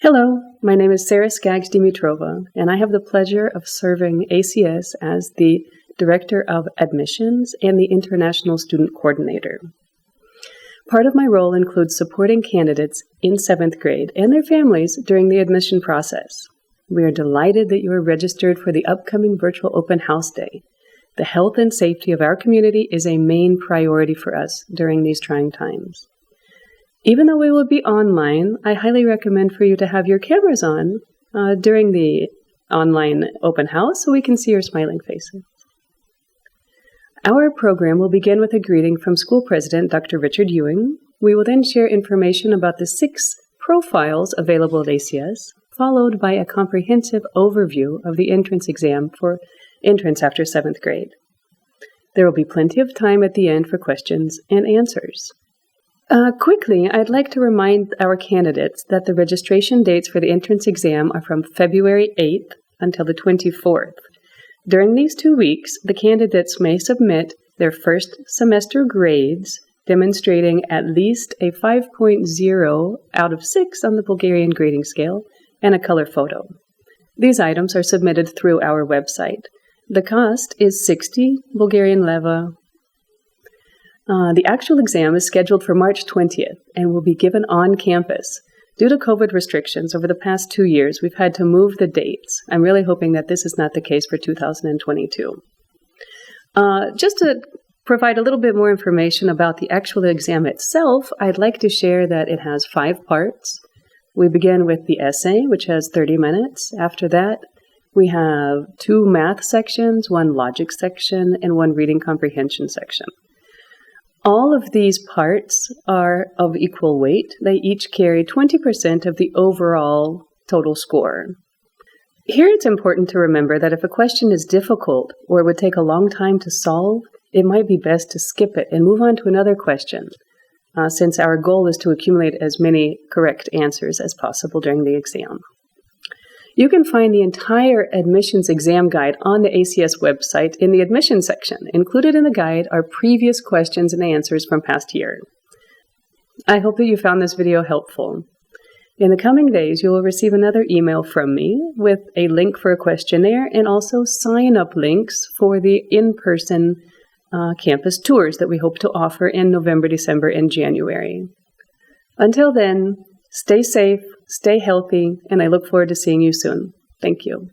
Hello, my name is Sarah Skaggs Dimitrova, and I have the pleasure of serving ACS as the Director of Admissions and the International Student Coordinator. Part of my role includes supporting candidates in 7th grade and their families during the admission process. We are delighted that you are registered for the upcoming virtual open house day. The health and safety of our community is a main priority for us during these trying times. Even though we will be online, I highly recommend for you to have your cameras on during the online open house so we can see your smiling faces. Our program will begin with a greeting from School President Dr. Richard Ewing. We will then share information about the 6 profiles available at ACS, followed by a comprehensive overview of the entrance exam for entrance after 7th grade. There will be plenty of time at the end for questions and answers. Quickly, I'd like to remind our candidates that the registration dates for the entrance exam are from February 8th until the 24th. During these 2 weeks, the candidates may submit their first semester grades demonstrating at least a 5.0 out of 6 on the Bulgarian grading scale and a color photo. These items are submitted through our website. The cost is 60 Bulgarian leva. The actual exam is scheduled for March 20th and will be given on campus. Due to COVID restrictions over the past 2 years, we've had to move the dates. I'm really hoping that this is not the case for 2022. Just to provide a little bit more information about the actual exam itself, I'd like to share that it has 5 parts. We begin with the essay, which has 30 minutes. After that, we have 2 math sections, 1 logic section, and 1 reading comprehension section. All of these parts are of equal weight. They each carry 20% of the overall total score. Here it's important to remember that if a question is difficult or would take a long time to solve, it might be best to skip it and move on to another question, since our goal is to accumulate as many correct answers as possible during the exam. You can find the entire admissions exam guide on the ACS website in the admissions section. Included in the guide are previous questions and answers from past year. I hope that you found this video helpful. In the coming days, you will receive another email from me with a link for a questionnaire and also sign-up links for the in-person campus tours that we hope to offer in November, December, and January. Until then, stay safe, stay healthy, and I look forward to seeing you soon. Thank you.